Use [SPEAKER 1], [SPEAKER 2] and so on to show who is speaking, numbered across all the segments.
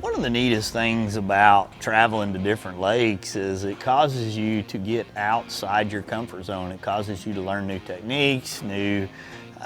[SPEAKER 1] One of the neatest things about traveling to different lakes is it causes you to get outside your comfort zone. It causes you to learn new techniques, new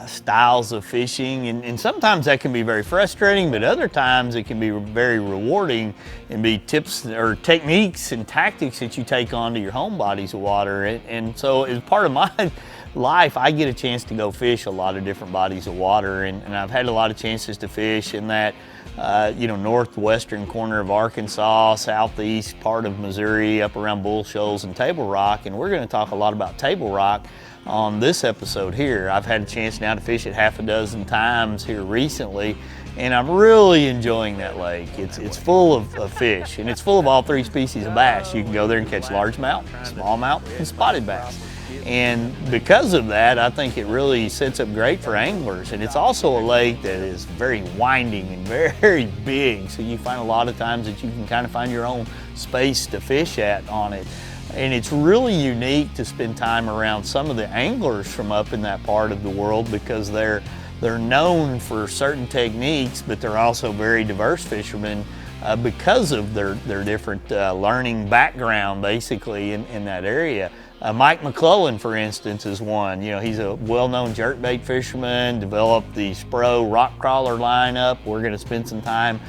[SPEAKER 1] styles of fishing, and sometimes that can be very frustrating, but other times it can be very rewarding and be tips or techniques and tactics that you take onto your home bodies of water. And so as part of my life, I get a chance to go fish a lot of different bodies of water, and I've had a lot of chances to fish in that northwestern corner of Arkansas, southeast part of Missouri, up around Bull Shoals and Table Rock, and we're going to talk a lot about Table Rock on this episode here. I've had a chance now to fish it half a dozen times here recently, and I'm really enjoying that lake. It's full of fish, and it's full of all three species of bass. You can go there and catch largemouth, smallmouth, and spotted bass. And because of that, I think it really sets up great for anglers. And it's also a lake that is very winding and very big, so you find a lot of times that you can kind of find your own space to fish at on it. And it's really unique to spend time around some of the anglers from up in that part of the world, because they're known for certain techniques, but they're also very diverse fishermen because of their different learning background basically in that area. Mike McClellan, for instance, is one. You know, he's a well-known jerkbait fisherman, developed the Spro rock crawler lineup. We're going to spend some time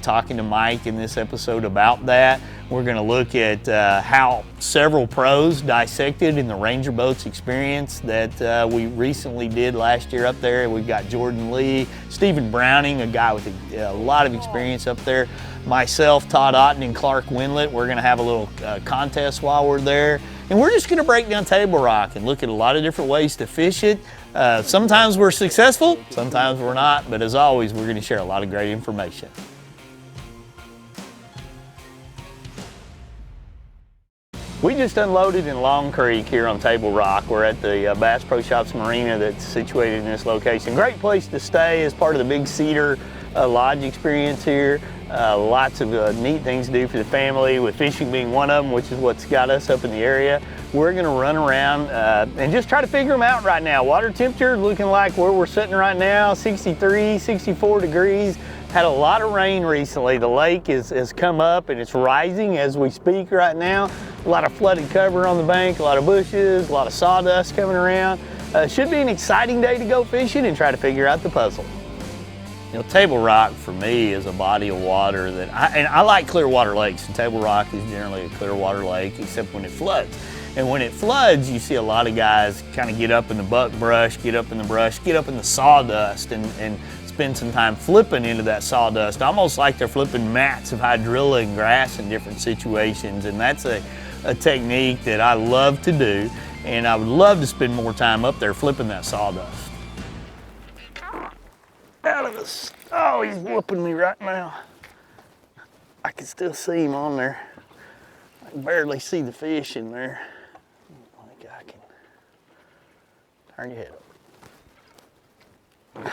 [SPEAKER 1] talking to Mike in this episode about that. We're going to look at how several pros dissected in the Ranger Boats experience that we recently did last year up there. We've got Jordan Lee, Stephen Browning, a guy with a lot of experience up there, myself, Todd Otten, and Clark Winlet. We're going to have a little contest while we're there. And we're just going to break down Table Rock and look at a lot of different ways to fish it. Sometimes we're successful, sometimes we're not, but as always, we're going to share a lot of great information. We just unloaded in Long Creek here on Table Rock. We're at the Bass Pro Shops Marina that's situated in this location. Great place to stay as part of the Big Cedar Lodge experience here. Lots of neat things to do for the family, with fishing being one of them, which is what's got us up in the area. We're going to run around and just try to figure them out right now. Water temperature looking like where we're sitting right now, 63, 64 degrees. Had a lot of rain recently. The lake has come up and it's rising as we speak right now. A lot of flooded cover on the bank, a lot of bushes, a lot of sawdust coming around. Should be an exciting day to go fishing and try to figure out the puzzle. You know, Table Rock for me is a body of water that I like clear water lakes, and Table Rock is generally a clear water lake except when it floods. And when it floods, you see a lot of guys kind of get up in the buckbrush, get up in the brush, get up in the sawdust and spend some time flipping into that sawdust, almost like they're flipping mats of hydrilla and grass in different situations. And that's a technique that I love to do, and I would love to spend more time up there flipping that sawdust. Out of us. Oh, he's whooping me right now. I can still see him on there. I can barely see the fish in there. I think I can turn your head up.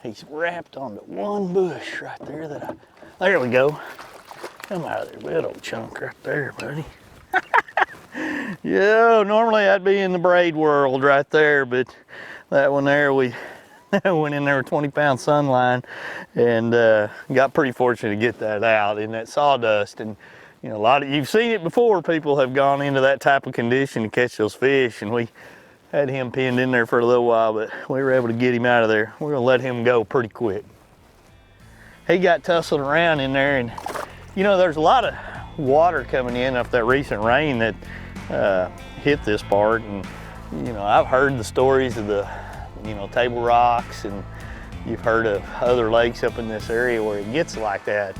[SPEAKER 1] He's wrapped onto one bush right there there we go. Come out of there, big old chunk right there, buddy. Yeah, normally I'd be in the braid world right there, but that one there, we went in there with 20-pound sunline and got pretty fortunate to get that out in that sawdust. And you know, you've seen it before. People have gone into that type of condition to catch those fish, and we had him pinned in there for a little while, but we were able to get him out of there. We're gonna let him go pretty quick. He got tussled around in there, and you know, there's a lot of water coming in off that recent rain that hit this part. And you know, I've heard the stories of the Table Rocks, and you've heard of other lakes up in this area where it gets like that.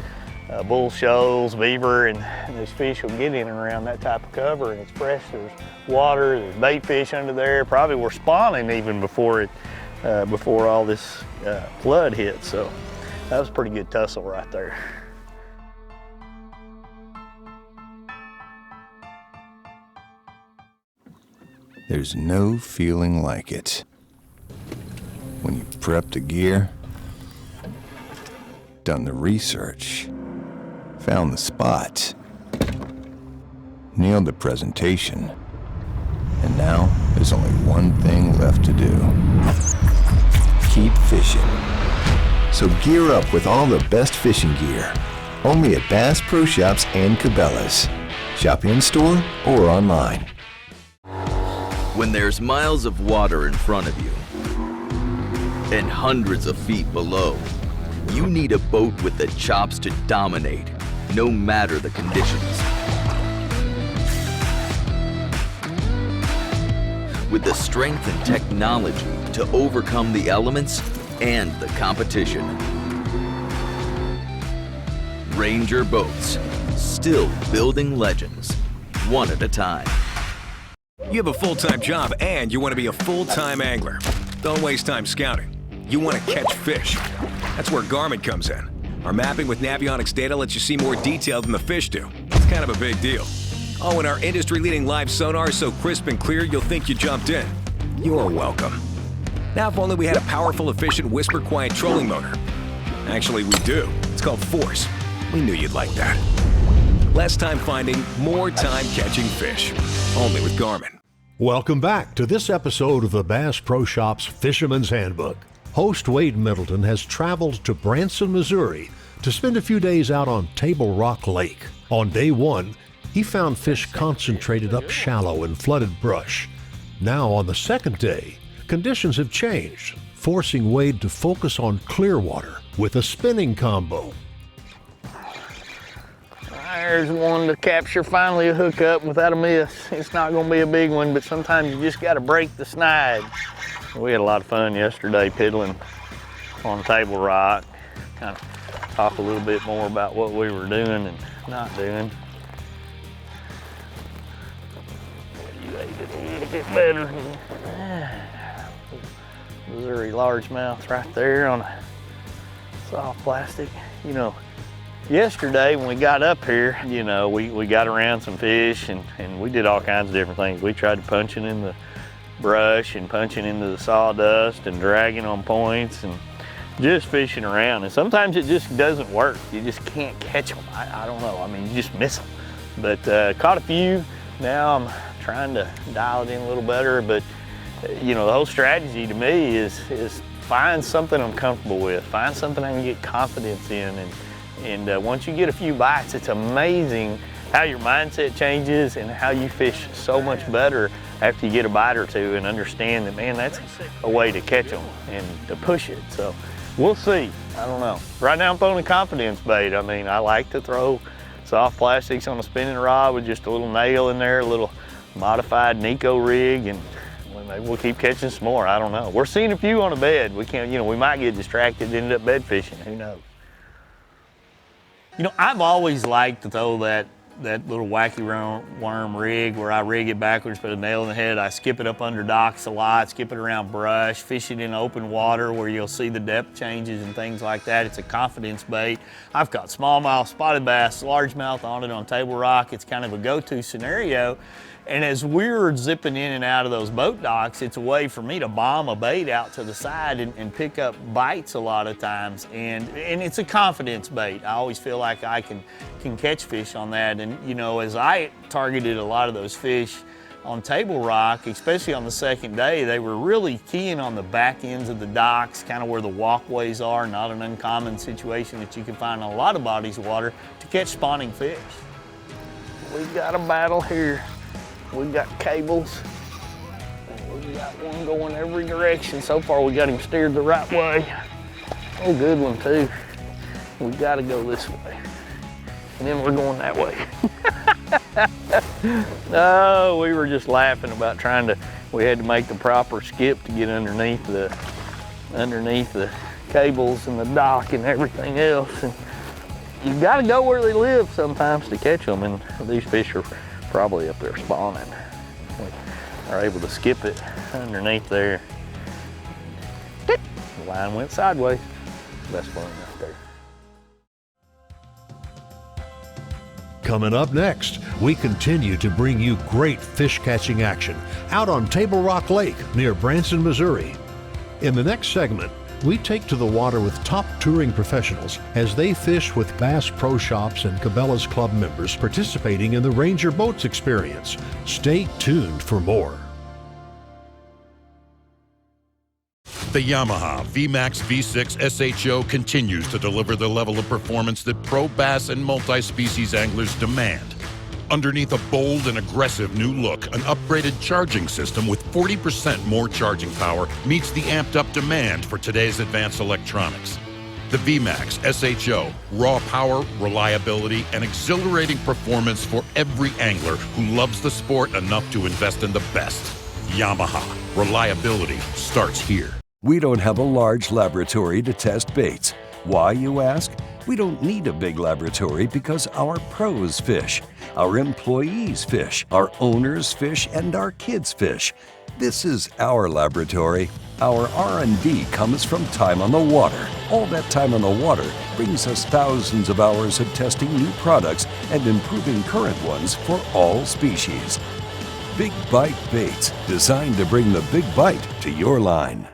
[SPEAKER 1] Bull Shoals, beaver, and those fish will get in and around that type of cover, and it's fresh. There's water, there's bait fish under there. Probably were spawning even before all this flood hit. So that was a pretty good tussle right there.
[SPEAKER 2] There's no feeling like it. When you've prepped the gear, done the research, found the spot, nailed the presentation, and now there's only one thing left to do. Keep fishing. So gear up with all the best fishing gear Only at Bass Pro Shops and Cabela's. Shop in-store or online.
[SPEAKER 3] When there's miles of water in front of you and hundreds of feet below, you need a boat with the chops to dominate, no matter the conditions. With the strength and technology to overcome the elements and the competition. Ranger Boats, still building legends, one at a time.
[SPEAKER 4] You have a full-time job and you want to be a full-time angler. Don't waste time scouting. You want to catch fish. That's where Garmin comes in. Our mapping with Navionics data lets you see more detail than the fish do. It's kind of a big deal. Oh, and our industry-leading live sonar is so crisp and clear you'll think you jumped in. You're welcome. Now, if only we had a powerful, efficient, whisper-quiet trolling motor. Actually, we do. It's called Force. We knew you'd like that. Less time finding, more time catching fish. Only with Garmin.
[SPEAKER 5] Welcome back to this episode of the Bass Pro Shops Fisherman's Handbook. Host Wade Middleton has traveled to Branson, Missouri to spend a few days out on Table Rock Lake. On day one, he found fish concentrated up shallow in flooded brush. Now on the second day, conditions have changed, forcing Wade to focus on clear water with a spinning combo.
[SPEAKER 1] There's one to capture finally a hookup without a miss. It's not gonna be a big one, but sometimes you just gotta break the snide. We had a lot of fun yesterday piddling on Table Rock. Kind of talk a little bit more about what we were doing and not doing. You ate it a little bit better. Missouri largemouth right there on a soft plastic. You know, yesterday when we got up here, you know, we got around some fish and we did all kinds of different things. We tried punching in the brush and punching into the sawdust and dragging on points and just fishing around. And sometimes it just doesn't work. You just can't catch them. I don't know. I mean, you just miss them. But caught a few. Now I'm trying to dial it in a little better. But you know, the whole strategy to me is find something I'm comfortable with. Find something I can get confidence in. And once you get a few bites, it's amazing how your mindset changes and how you fish so much better after you get a bite or two and understand that, man, that's a way to catch them and to push it. So we'll see. I don't know. Right now I'm throwing a confidence bait. I mean, I like to throw soft plastics on a spinning rod with just a little nail in there, a little modified Nico rig, and maybe we'll keep catching some more. I don't know. We're seeing a few on a bed. We can't, you know, we might get distracted and end up bed fishing. Who knows? You know, I've always liked to throw that little wacky worm rig where I rig it backwards, put a nail in the head. I skip it up under docks a lot, skip it around brush, fish it in open water where you'll see the depth changes and things like that. It's a confidence bait. I've got smallmouth, spotted bass, largemouth on it on Table Rock. It's kind of a go-to scenario. And as we're zipping in and out of those boat docks, it's a way for me to bomb a bait out to the side and pick up bites a lot of times. And it's a confidence bait. I always feel like I can catch fish on that. And you know, as I targeted a lot of those fish on Table Rock, especially on the second day, they were really keying on the back ends of the docks, kind of where the walkways are, not an uncommon situation that you can find on a lot of bodies of water to catch spawning fish. We've got a battle here. We've got cables. We've got one going every direction. So far we got him steered the right way. Oh, good one too. We gotta go this way. And then we're going that way. No, we were just laughing about we had to make the proper skip to get underneath the cables and the dock and everything else. And you gotta go where they live sometimes to catch them, and these fish are probably up there spawning. We are able to skip it underneath there. The line went sideways. Best one right there.
[SPEAKER 5] Coming up next, we continue to bring you great fish catching action out on Table Rock Lake near Branson, Missouri. In the next segment, we take to the water with top touring professionals as they fish with Bass Pro Shops and Cabela's Club members participating in the Ranger Boats experience. Stay tuned for more.
[SPEAKER 6] The Yamaha VMAX V6 SHO continues to deliver the level of performance that pro bass and multi-species anglers demand. Underneath a bold and aggressive new look, an upgraded charging system with 40% more charging power meets the amped-up demand for today's advanced electronics. The VMAX SHO, raw power, reliability, and exhilarating performance for every angler who loves the sport enough to invest in the best. Yamaha, reliability starts here.
[SPEAKER 7] We don't have a large laboratory to test baits. Why, you ask? We don't need a big laboratory because our pros fish, our employees fish, our owners fish, and our kids fish. This is our laboratory. Our R&D comes from time on the water. All that time on the water brings us thousands of hours of testing new products and improving current ones for all species. Big Bite Baits, designed to bring the big bite to your line.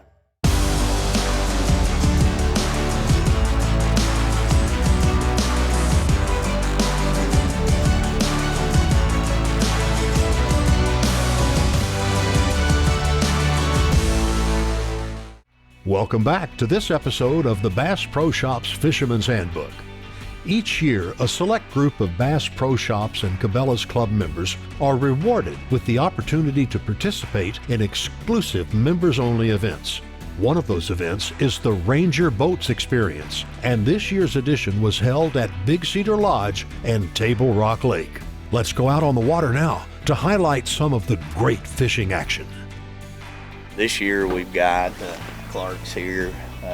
[SPEAKER 5] Welcome back to this episode of the Bass Pro Shops Fisherman's Handbook. Each year, a select group of Bass Pro Shops and Cabela's Club members are rewarded with the opportunity to participate in exclusive members-only events. One of those events is the Ranger Boats Experience, and this year's edition was held at Big Cedar Lodge and Table Rock Lake. Let's go out on the water now to highlight some of the great fishing action.
[SPEAKER 1] This year we've got Clark's here.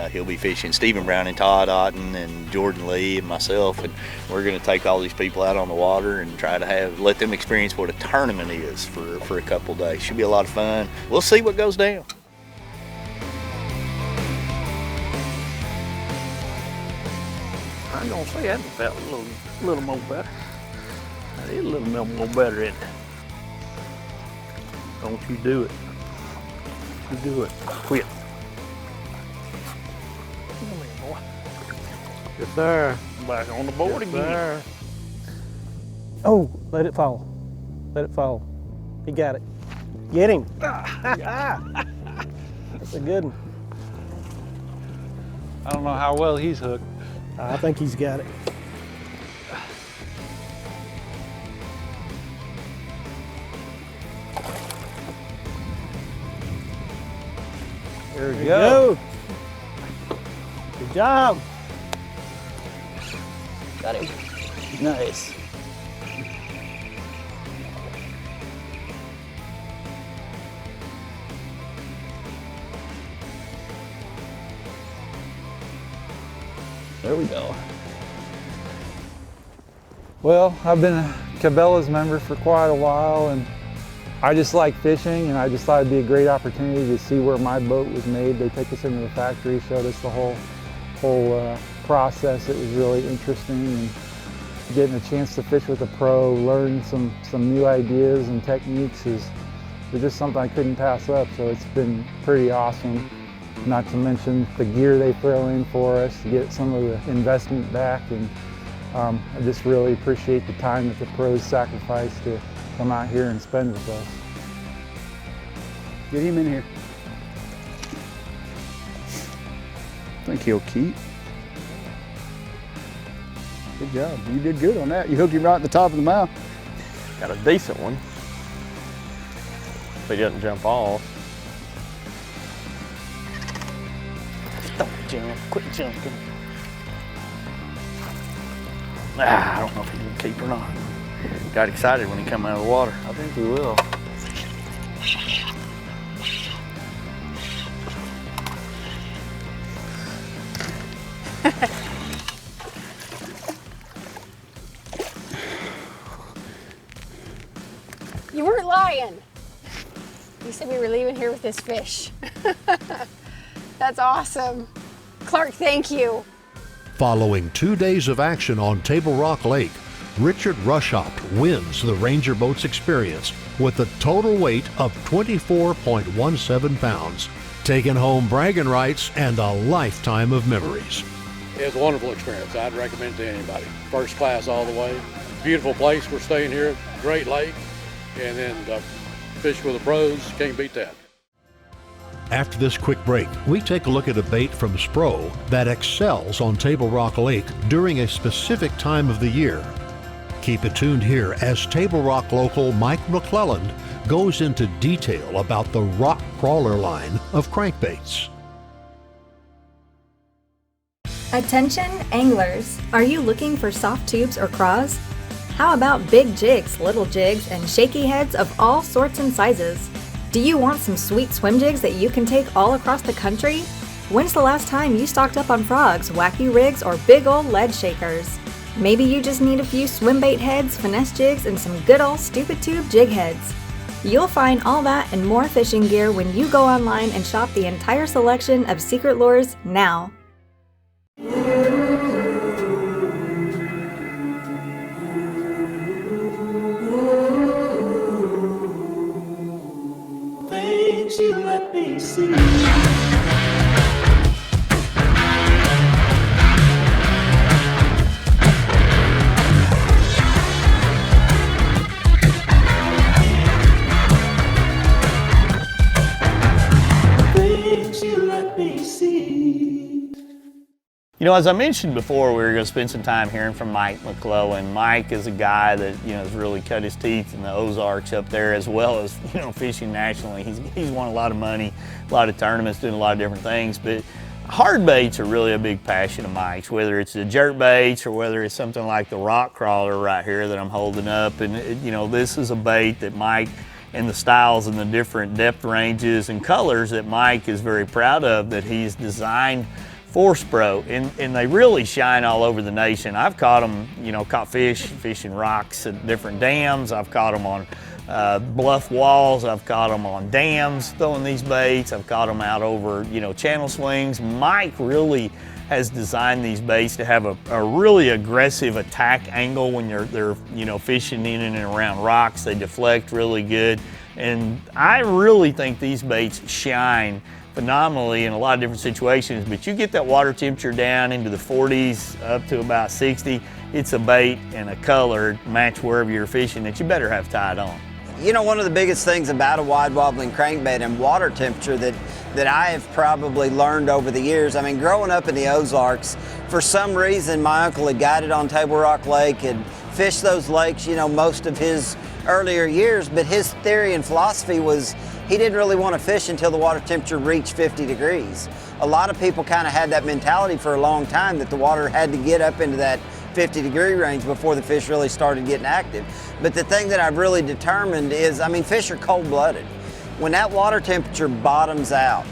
[SPEAKER 1] He'll be fishing. Stephen Brown and Todd Otten and Jordan Lee and myself, and we're going to take all these people out on the water and try to let them experience what a tournament is for a couple days. Should be a lot of fun. We'll see what goes down.
[SPEAKER 8] I'm gonna say that felt a little more better. That is a little more better, isn't it? Don't you do it. You do it. Quit. Yes, sir. Back on the board again. Sir.
[SPEAKER 9] Oh, let it fall. Let it fall. He got it. Get him. That's a good one.
[SPEAKER 8] I don't know how well he's hooked.
[SPEAKER 9] I think he's got it.
[SPEAKER 8] There we
[SPEAKER 9] go. Good job.
[SPEAKER 8] Got him. Nice. There we go.
[SPEAKER 10] Well, I've been a Cabela's member for quite a while, and I just like fishing, and I just thought it'd be a great opportunity to see where my boat was made. They took us into the factory, showed us the whole process. It was really interesting, and getting a chance to fish with a pro, learn some new ideas and techniques is just something I couldn't pass up. So it's been pretty awesome. Not to mention the gear they throw in for us to get some of the investment back, and I just really appreciate the time that the pros sacrifice to come out here and spend with us.
[SPEAKER 8] Get him in here. I think he'll keep. Good job. You did good on that. You hooked him right at the top of the mouth.
[SPEAKER 11] Got a decent one. If he doesn't jump off.
[SPEAKER 8] Don't jump. Quit jumping. I don't know if he can keep or not. Got excited when he come out of the water.
[SPEAKER 11] I think he will.
[SPEAKER 12] You weren't lying. You said we were leaving here with this fish. That's awesome. Clark, thank you.
[SPEAKER 5] Following 2 days of action on Table Rock Lake, Richard Rushopt wins the Ranger Boats Experience with a total weight of 24.17 pounds, taking home bragging rights and a lifetime of memories.
[SPEAKER 13] It was a wonderful experience. I'd recommend it to anybody. First class all the way. Beautiful place. We're staying here. Great lake. And then fish with the pros. Can't beat that.
[SPEAKER 5] After this quick break, we take a look at a bait from Spro that excels on Table Rock Lake during a specific time of the year. Keep it tuned here as Table Rock local Mike McClelland goes into detail about the rock crawler line of crankbaits.
[SPEAKER 14] Attention anglers, are you looking for soft tubes or craws? How about big jigs, little jigs, and shaky heads of all sorts and sizes? Do you want some sweet swim jigs that you can take all across the country? When's the last time you stocked up on frogs, wacky rigs, or big old lead shakers? Maybe you just need a few swim bait heads, finesse jigs, and some good old stupid tube jig heads. You'll find all that and more fishing gear when you go online and shop the entire selection of Secret Lures now.
[SPEAKER 15] Things you let me see.
[SPEAKER 1] You know, as I mentioned before, we were going to spend some time hearing from Mike McClelland. Mike is a guy that, you know, has really cut his teeth in the Ozarks up there, as well as, you know, fishing nationally. He's won a lot of money, a lot of tournaments, doing a lot of different things. But hard baits are really a big passion of Mike's, whether it's the jerk baits or whether it's something like the rock crawler right here that I'm holding up. And, you know, this is a bait that Mike, and the styles and the different depth ranges and colors that Mike is very proud of, that he's designed for Spro, and they really shine all over the nation. I've caught them, you know, caught fish, fishing rocks at different dams. I've caught them on bluff walls. I've caught them on dams throwing these baits. I've caught them out over, you know, channel swings. Mike really has designed these baits to have a really aggressive attack angle when they're you know, fishing in and around rocks. They deflect really good, and I really think these baits shine phenomenally in a lot of different situations. But you get that water temperature down into the 40s up to about 60, it's a bait and a color match wherever you're fishing that you better have tied on.
[SPEAKER 16] You know, one of the biggest things about a wide wobbling crankbait and water temperature that I have probably learned over the years, I mean, growing up in the Ozarks, for some reason my uncle had guided on Table Rock Lake and fished those lakes, you know, most of his earlier years, but his theory and philosophy was he didn't really want to fish until the water temperature reached 50 degrees. A lot of people kind of had that mentality for a long time, that the water had to get up into that 50-degree range before the fish really started getting active. But the thing that I've really determined is, I mean, fish are cold-blooded. When that water temperature bottoms out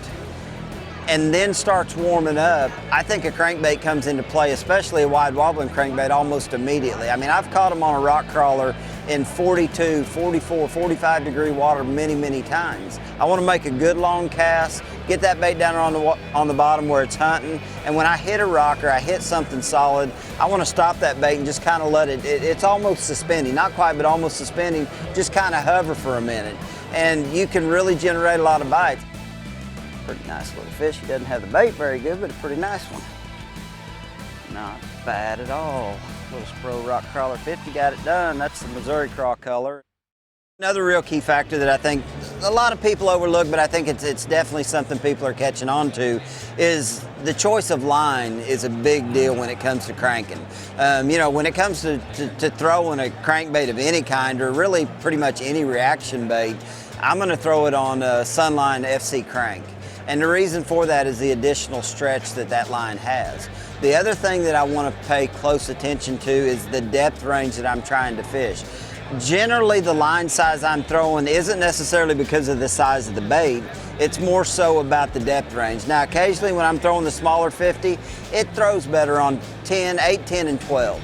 [SPEAKER 16] and then starts warming up, I think a crankbait comes into play, especially a wide wobbling crankbait, almost immediately. I mean, I've caught them on a rock crawler in 42, 44, 45 degree water many times. I want to make a good long cast, get that bait down on the bottom where it's hunting, and when I hit a rock or I hit something solid, I want to stop that bait and just kind of let it's almost suspending, not quite, but almost suspending, just kind of hover for a minute. And you can really generate a lot of bites. Pretty nice little fish. He doesn't have the bait very good, but a pretty nice one. Not bad at all. Little Spro Rock Crawler 50 got it done. That's the Missouri craw color. Another real key factor that I think a lot of people overlook, but I think it's definitely something people are catching on to, is the choice of line is a big deal when it comes to cranking. You know, when it comes to throwing a crankbait of any kind, or really pretty much any reaction bait, I'm going to throw it on a Sunline FC crank. And the reason for that is the additional stretch that line has. The other thing that I want to pay close attention to is the depth range that I'm trying to fish. Generally, the line size I'm throwing isn't necessarily because of the size of the bait, it's more so about the depth range. Now, occasionally when I'm throwing the smaller 50, it throws better on 10, 8, 10, and 12.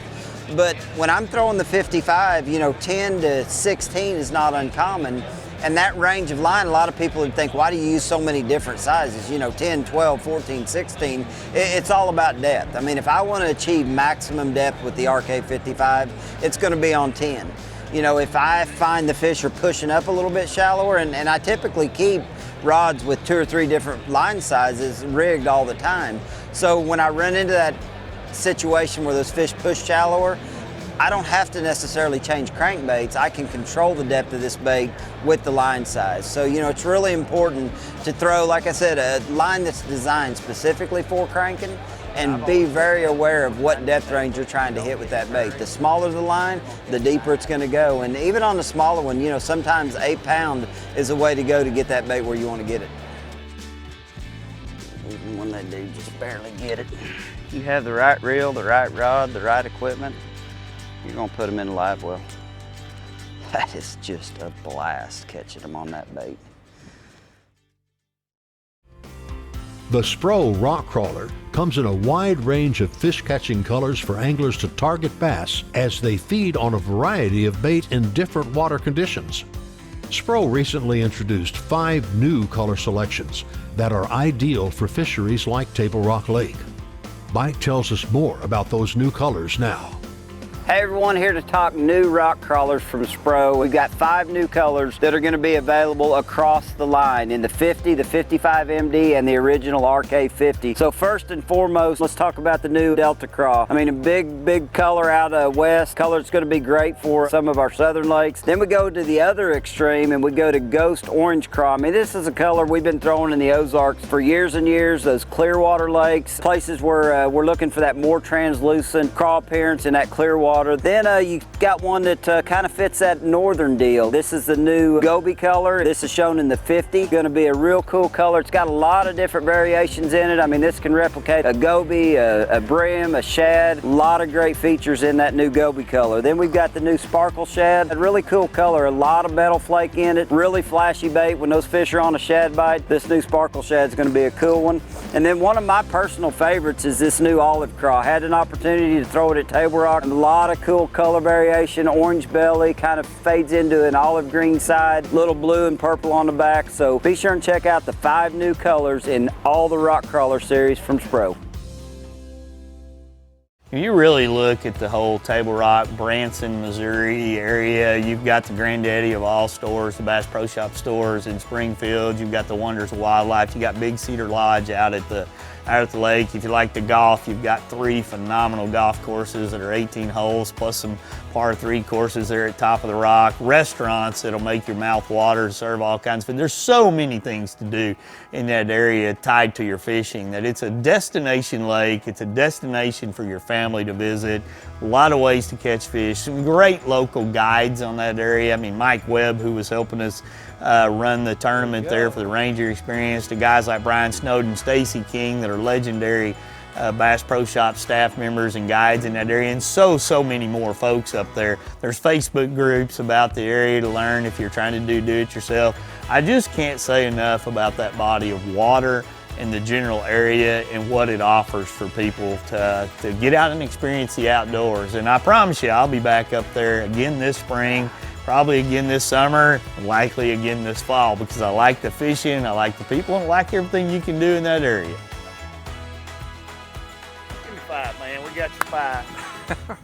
[SPEAKER 16] But when I'm throwing the 55, you know, 10 to 16 is not uncommon. And that range of line, a lot of people would think, why do you use so many different sizes? You know, 10, 12, 14, 16. It's all about depth. I mean, if I want to achieve maximum depth with the RK55, it's going to be on 10. You know, if I find the fish are pushing up a little bit shallower, and I typically keep rods with 2 or 3 different line sizes rigged all the time. So when I run into that situation where those fish push shallower, I don't have to necessarily change crankbaits. I can control the depth of this bait with the line size. So, you know, it's really important to throw, like I said, a line that's designed specifically for cranking, and be very aware of what depth range you're trying to hit with that bait. The smaller the line, the deeper it's going to go. And even on the smaller one, you know, sometimes 8 pound is a way to go to get that bait where you want to get it. Even when that dude just barely get it. You have the right reel, the right rod, the right equipment, you're going to put them in a live well. That is just a blast catching them on that bait.
[SPEAKER 5] The Spro Rock Crawler comes in a wide range of fish-catching colors for anglers to target bass as they feed on a variety of bait in different water conditions. Spro recently introduced 5 new color selections that are ideal for fisheries like Table Rock Lake. Mike tells us more about those new colors now.
[SPEAKER 16] Hey everyone, here to talk new rock crawlers from Spro. We've got 5 new colors that are going to be available across the line in the 50, the 55 MD, and the original RK50. So first and foremost, let's talk about the new Delta Craw. I mean, a big color out west. Color that's going to be great for some of our southern lakes. Then we go to the other extreme and we go to Ghost Orange Craw. I mean, this is a color we've been throwing in the Ozarks for years and years. Those clear water lakes, places where we're looking for that more translucent craw appearance in that clear water. Then you got one that kind of fits that northern deal. This is the new Goby color. This is shown in the 50. Going to be a real cool color. It's got a lot of different variations in it. I mean, this can replicate a goby, a brim, a shad. A lot of great features in that new Goby color. Then we've got the new Sparkle Shad. A really cool color. A lot of metal flake in it. Really flashy bait when those fish are on a shad bite. This new Sparkle Shad is going to be a cool one. And then one of my personal favorites is this new Olive Craw. I had an opportunity to throw it at Table Rock. A lot of cool color variation. Orange belly, kind of fades into an olive green side, little blue and purple on the back. So be sure and check out the 5 new colors in all the rock crawler series from Spro.
[SPEAKER 1] If you really look at the whole Table Rock, Branson, Missouri area, you've got the granddaddy of all stores, the Bass Pro Shop stores in Springfield. You've got the Wonders of Wildlife. You got Big Cedar Lodge out at the lake. If you like the golf, you've got 3 phenomenal golf courses that are 18 holes, plus some par 3 courses there at Top of the Rock. Restaurants that'll make your mouth water, serve all kinds of food. There's so many things to do in that area tied to your fishing that it's a destination lake. It's a destination for your family to visit. A lot of ways to catch fish. Some great local guides on that area. I mean, Mike Webb, who was helping us run the tournament there for the Ranger Experience, to guys like Brian Snowden, Stacy King, that are legendary Bass Pro Shop staff members and guides in that area, and so many more folks up there. There's Facebook groups about the area to learn if you're trying to do it yourself. I just can't say enough about that body of water and the general area and what it offers for people to get out and experience the outdoors. And I promise you, I'll be back up there again this spring, probably again this summer, and likely again this fall, because I like the fishing, I like the people, and I like everything you can do in that area. Give me 5, man. We got your 5.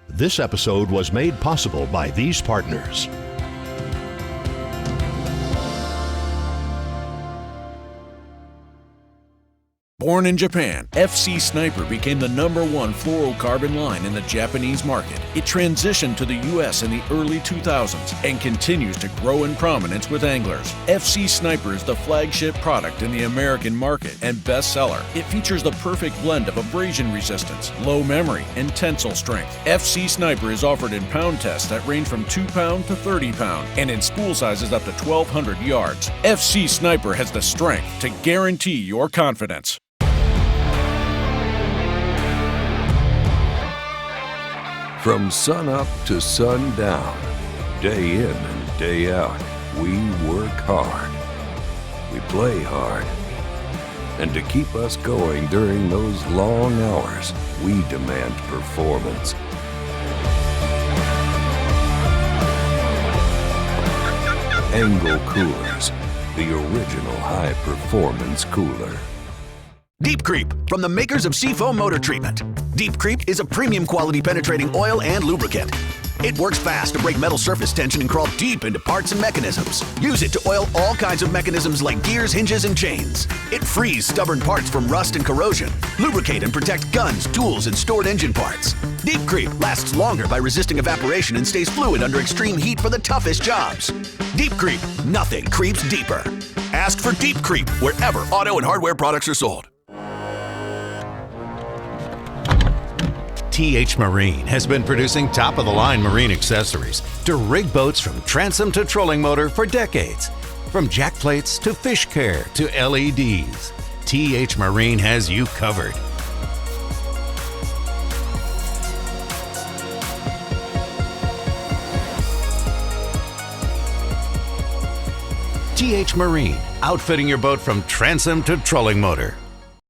[SPEAKER 5] This episode was made possible by these partners.
[SPEAKER 6] Born in Japan, FC Sniper became the #1 fluorocarbon line in the Japanese market. It transitioned to the U.S. in the early 2000s and continues to grow in prominence with anglers. FC Sniper is the flagship product in the American market and bestseller. It features the perfect blend of abrasion resistance, low memory, and tensile strength. FC Sniper is offered in pound tests that range from 2 pound to 30 pound and in spool sizes up to 1,200 yards. FC Sniper has the strength to guarantee your confidence.
[SPEAKER 7] From sunup to sundown, day in and day out, we work hard. We play hard. And to keep us going during those long hours, we demand performance. Angle Coolers, the original high-performance cooler.
[SPEAKER 17] Deep Creep, from the makers of Seafoam Motor Treatment. Deep Creep is a premium quality penetrating oil and lubricant. It works fast to break metal surface tension and crawl deep into parts and mechanisms. Use it to oil all kinds of mechanisms like gears, hinges, and chains. It frees stubborn parts from rust and corrosion. Lubricate and protect guns, tools, and stored engine parts. Deep Creep lasts longer by resisting evaporation and stays fluid under extreme heat for the toughest jobs. Deep Creep, nothing creeps deeper. Ask for Deep Creep wherever auto and hardware products are sold.
[SPEAKER 18] TH Marine has been producing top-of-the-line marine accessories to rig boats from transom to trolling motor for decades. From jack plates to fish care to LEDs, TH Marine has you covered. TH Marine, outfitting your boat from transom to trolling motor.